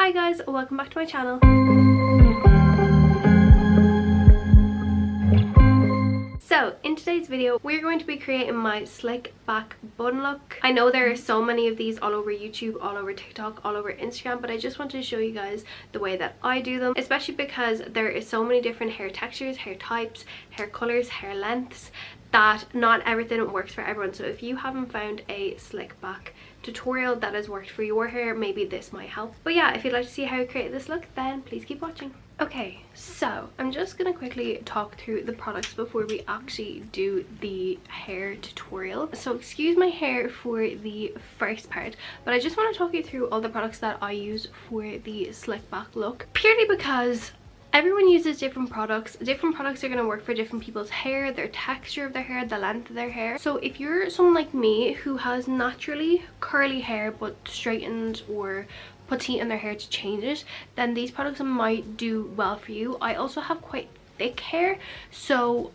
Hi guys, welcome back to my channel. So in today's video we're going to be creating my slick back bun look. I know there are so many of these all over YouTube, all over TikTok, all over Instagram, but I just wanted to show you guys the way that I do them, especially because there is so many different hair textures, hair types, hair colors, hair lengths, that not everything works for everyone. So if you haven't found a slick back tutorial that has worked for your hair, maybe this might help. But yeah, if you'd like to see how I create this look, then please keep watching. Okay, so I'm just gonna quickly talk through the products before we actually do the hair tutorial. So excuse my hair for the first part, but I just want to talk you through all the products that I use for the slick back look, purely because everyone uses different products. Different products are going to work for different people's hair, their texture of their hair, the length of their hair. So if you're someone like me who has naturally curly hair but straightened or puts heat in their hair to change it, then these products might do well for you. I also have quite thick hair, so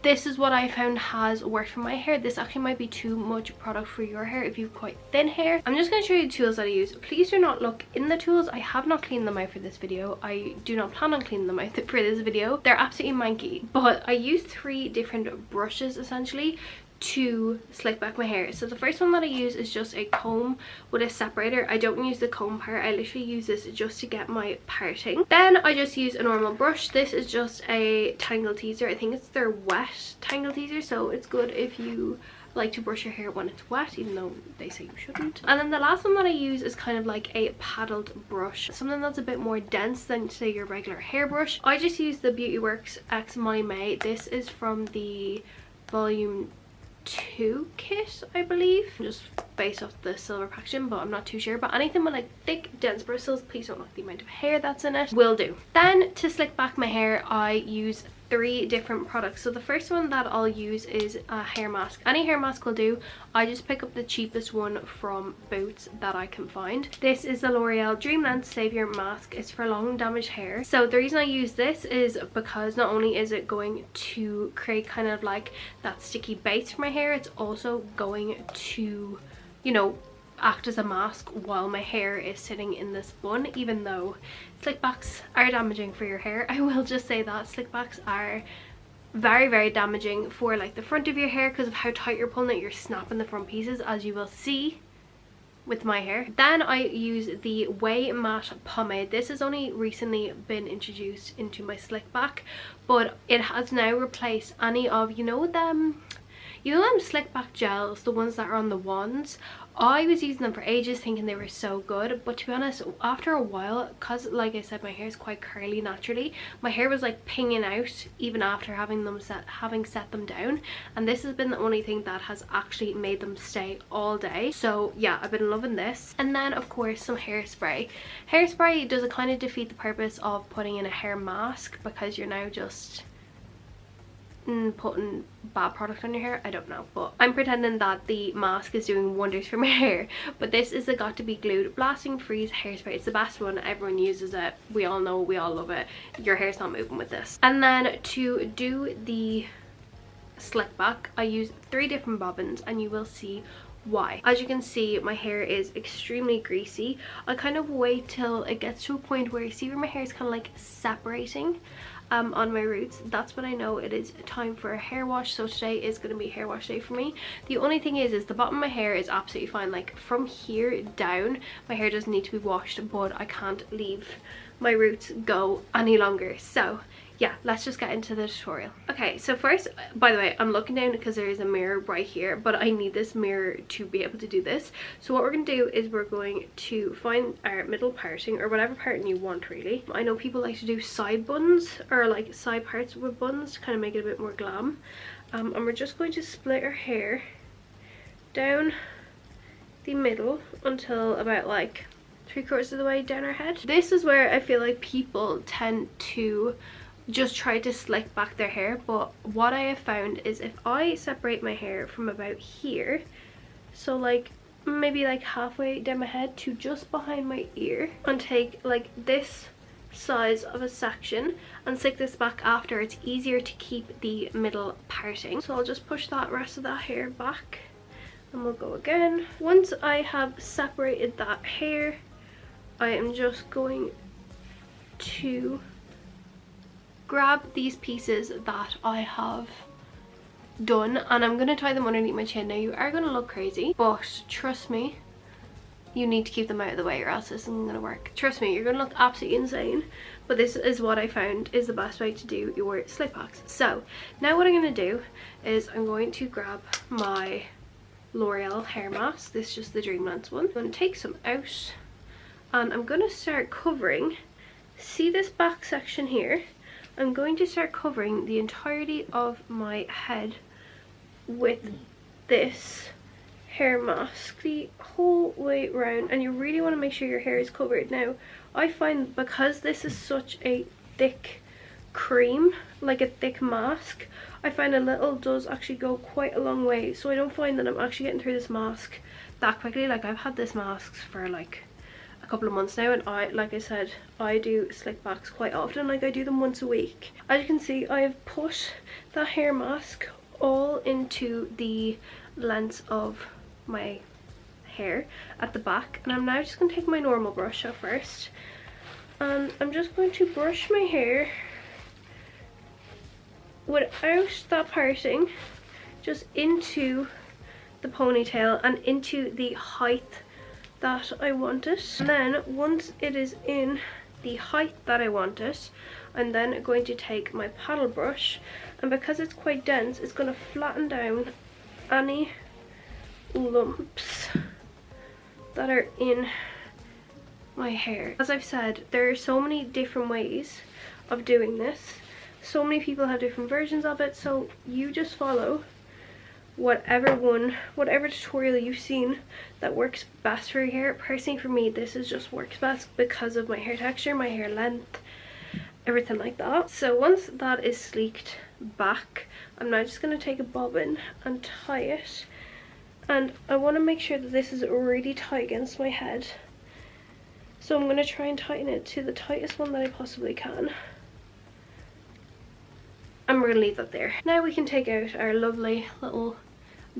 this is what I found has worked for my hair. This actually might be too much product for your hair if you have quite thin hair. I'm just going to show you the tools that I use. Please do not look in the tools. I have not cleaned them out for this video. I do not plan on cleaning them out for this video. They're absolutely manky, but I use 3 different brushes essentially to slick back my hair. So the first one that I use is just a comb with a separator. I don't use the comb part, I literally use this just to get my parting. Then I just use a normal brush. This is just a tangle teaser. I think it's their wet tangle teaser, so it's good if you like to brush your hair when it's wet, even though they say you shouldn't. And then the last one that I use is kind of like a paddled brush, something that's a bit more dense than say your regular hairbrush. I just use the Beauty Works X Molly May. This is from the volume 2 kit, I believe, just based off the silver packaging, but I'm not too sure. But anything with like thick dense bristles, please don't look the amount of hair that's in it, will do. Then to slick back my hair I use 3 different products. So the first one that I'll use is a hair mask. Any hair mask will do. I just pick up the cheapest one from Boots that I can find. This is the L'Oreal Dream Length Savior Mask. It's for long damaged hair. So the reason I use this is because not only is it going to create kind of like that sticky base for my hair, it's also going to, you know, act as a mask while my hair is sitting in this bun. Even though slick backs are damaging for your hair, I will just say that slick backs are very damaging for like the front of your hair because of how tight you're pulling it. You're snapping the front pieces, as you will see with my hair. Then I use the Way Matte Pomade. This has only recently been introduced into my slick back, but it has now replaced any of, you know them slick back gels, the ones that are on the wands. I was using them for ages thinking they were so good, but to be honest, after a while, because like I said my hair is quite curly naturally, my hair was like pinging out even after having set them down, and this has been the only thing that has actually made them stay all day. So yeah, I've been loving this. And then of course some hairspray. Hairspray does kind of defeat the purpose of putting in a hair mask, because you're now just putting bad product on your hair. I don't know, but I'm pretending that the mask is doing wonders for my hair. But this is the Got To Be Glued Blasting Freeze Hairspray. It's the best one. Everyone uses it. We all know, we all love it. Your hair's not moving with this. And then to do the slick back I use 3 different bobbins, and you will see why. As you can see, my hair is extremely greasy. I kind of wait till it gets to a point where you see where my hair is kind of like separating on my roots. That's when I know it is time for a hair wash. So today is going to be hair wash day for me. The only thing is the bottom of my hair is absolutely fine. Like from here down my hair doesn't need to be washed, but I can't leave my roots go any longer. So yeah, let's just get into the tutorial. Okay, so first, by the way, I'm looking down because there is a mirror right here, but I need this mirror to be able to do this. So what we're going to do is we're going to find our middle parting, or whatever parting you want really. I know people like to do side buns, or like side parts with buns to kind of make it a bit more glam. And we're just going to split our hair down the middle until about like 3/4 of the way down our head. This is where I feel like people tend to just try to slick back their hair, but what I have found is if I separate my hair from about here, so like maybe like halfway down my head to just behind my ear, and take like this size of a section and stick this back after, it's easier to keep the middle parting. So I'll just push that rest of that hair back and we'll go again. Once I have separated that hair I am just going to grab these pieces that I have done, and I'm going to tie them underneath my chin. Now you are going to look crazy, but trust me, you need to keep them out of the way or else this isn't going to work. Trust me, you're going to look absolutely insane, but this is what I found is the best way to do your slick backs. So now what I'm going to do is I'm going to grab my L'Oreal hair mask. This is just the Dreamlands one. I'm going to take some out and I'm going to start covering, see this back section here, I'm going to start covering the entirety of my head with this hair mask the whole way around, and you really want to make sure your hair is covered. Now I find because this is such a thick cream, like a thick mask, I find a little does actually go quite a long way, so I don't find that I'm actually getting through this mask that quickly. Like I've had this mask for like a couple of months now, and like I said, I do slick backs quite often. Like I do them once a week. As you can see, I have put that hair mask all into the length of my hair at the back, and I'm now just going to take my normal brush out first, and I'm just going to brush my hair without that parting just into the ponytail and into the height that I want it. And then once it is in the height that I want it, I'm then going to take my paddle brush, and because it's quite dense, it's going to flatten down any lumps that are in my hair. As I've said, there are so many different ways of doing this. So many people have different versions of it, so you just follow whatever tutorial you've seen that works best for your hair. Personally, for me, this is just works best because of my hair texture, my hair length, everything like that. So once that is sleeked back, I'm now just going to take a bobbin and tie it, and I want to make sure that this is really tight against my head, so I'm going to try and tighten it to the tightest one that I possibly can, and we're going to leave that there. Now we can take out our lovely little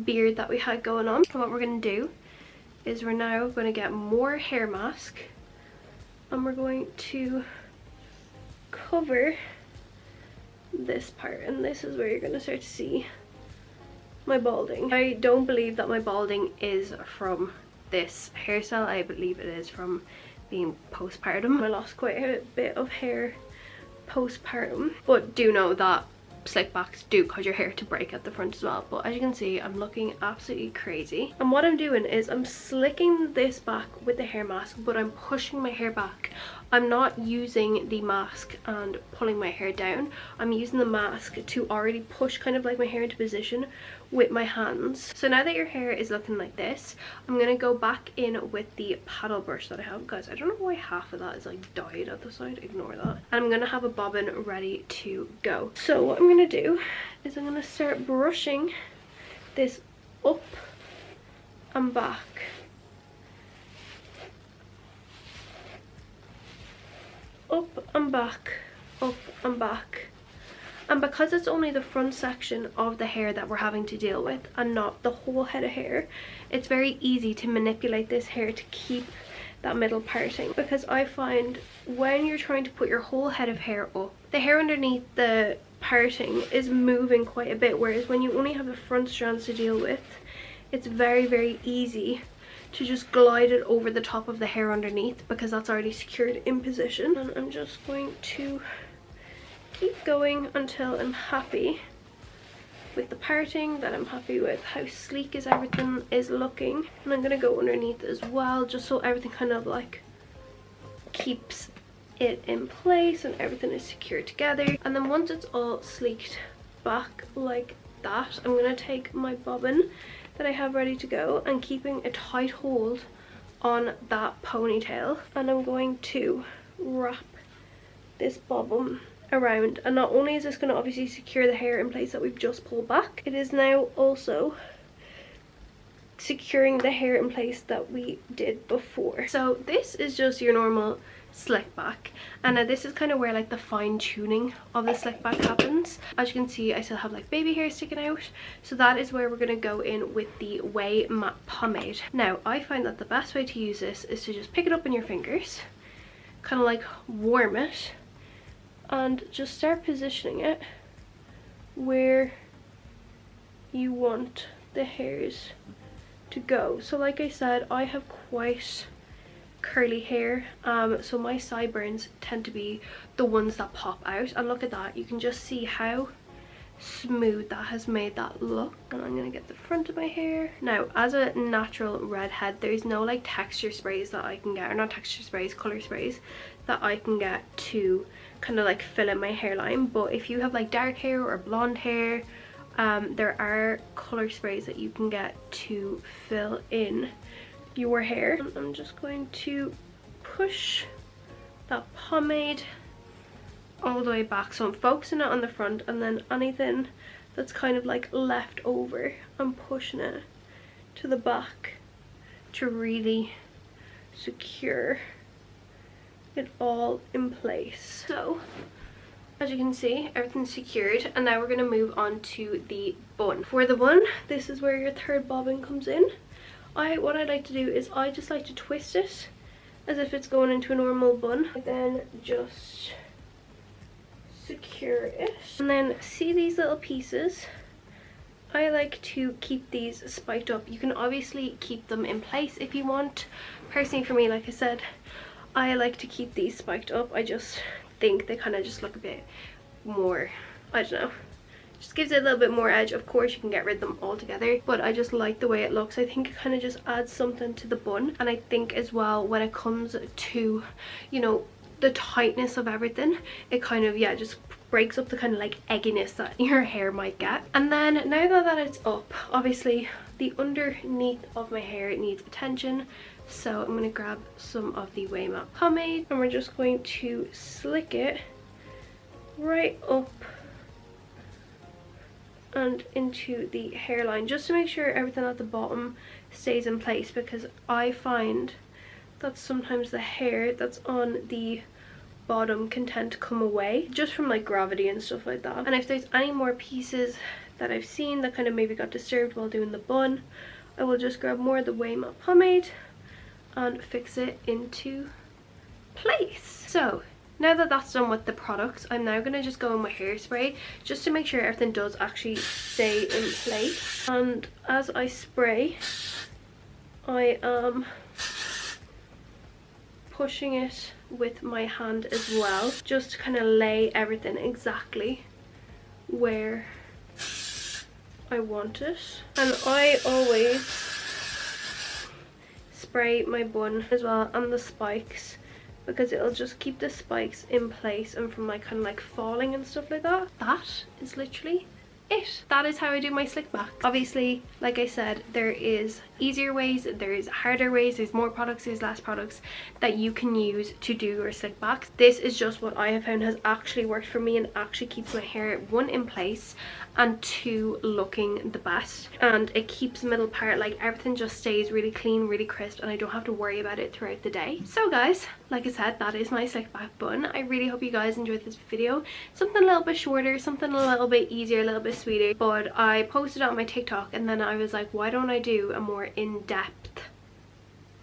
beard that we had going on, and what we're going to do is we're now going to get more hair mask, and we're going to cover this part, and this is where you're going to start to see my balding. I don't believe that my balding is from this hairstyle. I believe it is from being postpartum. I lost quite a bit of hair postpartum, but do know that slick backs do cause your hair to break at the front as well. But as you can see, I'm looking absolutely crazy, and what I'm doing is I'm slicking this back with the hair mask, but I'm pushing my hair back. I'm not using the mask and pulling my hair down. I'm using the mask to already push kind of like my hair into position with my hands. So now that your hair is looking like this, I'm gonna go back in with the paddle brush that I have. Guys, I don't know why half of that is like dyed at the side, ignore that. And I'm gonna have a bobbin ready to go. So what I'm gonna do is I'm gonna start brushing this up and back. Up and back, up and back. And because it's only the front section of the hair that we're having to deal with and not the whole head of hair, it's very easy to manipulate this hair to keep that middle parting, because I find when you're trying to put your whole head of hair up, the hair underneath the parting is moving quite a bit, whereas when you only have the front strands to deal with, it's very, very easy to just glide it over the top of the hair underneath because that's already secured in position. And I'm just going to keep going until I'm happy with the parting, that I'm happy with how sleek is everything is looking. And I'm gonna go underneath as well, just so everything kind of like keeps it in place and everything is secured together. And then once it's all sleeked back like that, I'm gonna take my bobbin that I have ready to go and keeping a tight hold on that ponytail, and I'm going to wrap this bobbin around. And not only is this going to obviously secure the hair in place that we've just pulled back, it is now also securing the hair in place that we did before. So this is just your normal slick back. And this is kind of where like the fine tuning of the slick back happens. As you can see, I still have like baby hair sticking out, so that is where we're going to go in with the Way Matte Pomade. Now I find that the best way to use this is to just pick it up in your fingers, kind of like warm it, and just start positioning it where you want the hairs to go. So like I said, I have quite curly hair, so my sideburns tend to be the ones that pop out, and look at that, you can just see how smooth that has made that look. And I'm gonna get the front of my hair. Now, as a natural redhead, there's no like texture sprays that I can get, or not texture sprays, color sprays that I can get to kind of like fill in my hairline. But if you have like dark hair or blonde hair, there are color sprays that you can get to fill in your hair. I'm just going to push that pomade all the way back, so I'm focusing it on the front, and then anything that's kind of like left over, I'm pushing it to the back to really secure it all in place. So as you can see, everything's secured, and now we're going to move on to the bun. For the bun, this is where your third bobbin comes in. What I like to do is I just like to twist it as if it's going into a normal bun, and then just secure it. And then see these little pieces, I like to keep these spiked up. You can obviously keep them in place if you want. Personally for me, like I said, I like to keep these spiked up. I just think they kind of just look a bit more, I don't know, just gives it a little bit more edge. Of course you can get rid of them altogether, but I just like the way it looks. I think it kind of just adds something to the bun. And I think as well, when it comes to, you know, the tightness of everything, it kind of, yeah, just breaks up the kind of like egginess that your hair might get. And then now that it's up, obviously the underneath of my hair, it needs attention. So I'm going to grab some of the Way Matte Pomade, and we're just going to slick it right up and into the hairline, just to make sure everything at the bottom stays in place, because I find that sometimes the hair that's on the bottom can tend to come away just from like gravity and stuff like that. And if there's any more pieces that I've seen that kind of maybe got disturbed while doing the bun, I will just grab more of the Way Matte Pomade and fix it into place. So now that that's done with the products, I'm now going to just go in with hairspray just to make sure everything does actually stay in place. And as I spray, I am pushing it with my hand as well, just to kind of lay everything exactly where I want it. And I always spray my bun as well and the spikes, because it'll just keep the spikes in place and from like kind of like falling and stuff like that. That is literally it. That is how I do my slick back. Obviously, like I said, there is easier ways, there's harder ways, there's more products, there's less products that you can use to do your slick backs. This is just what I have found has actually worked for me and actually keeps my hair, one, in place, and two, looking the best. And it keeps the middle part, like everything just stays really clean, really crisp, and I don't have to worry about it throughout the day. So guys, like I said, that is my slick back bun. I really hope you guys enjoyed this video. Something a little bit shorter, something a little bit easier, a little bit sweeter, but I posted it on my TikTok, and then I was like, why don't I do a more in-depth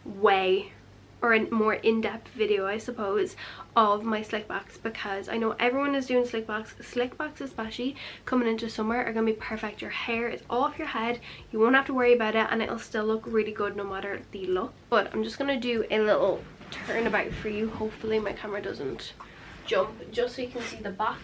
way, or a more in-depth video, I suppose, of my slick backs, because I know everyone is doing slick backs especially coming into summer are gonna be perfect. Your hair is off your head, you won't have to worry about it, and it'll still look really good no matter the look. But I'm just gonna do a little turnabout for you. Hopefully my camera doesn't jump, just so you can see the back.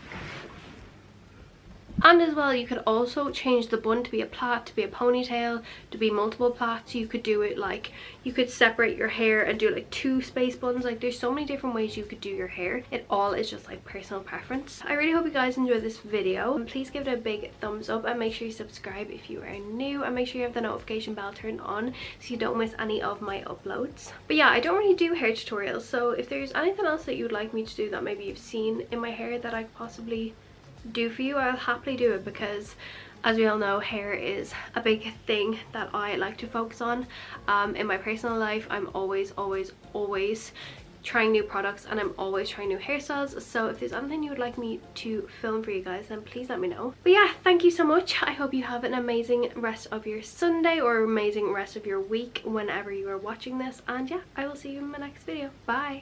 And as well, you could also change the bun to be a plait, to be a ponytail, to be multiple plaits. You could do it like, you could separate your hair and do like 2 space buns. Like there's so many different ways you could do your hair. It all is just like personal preference. I really hope you guys enjoyed this video, and please give it a big thumbs up, and make sure you subscribe if you are new, and make sure you have the notification bell turned on so you don't miss any of my uploads. But yeah, I don't really do hair tutorials, so if there's anything else that you would like me to do that maybe you've seen in my hair that I could possibly do for you, I'll happily do it, because as we all know, hair is a big thing that I like to focus on. In my personal life, I'm always trying new products and I'm always trying new hairstyles. So if there's anything you would like me to film for you guys, then please let me know. But yeah, thank you so much. I hope you have an amazing rest of your Sunday or amazing rest of your week whenever you are watching this, and yeah, I will see you in my next video. Bye.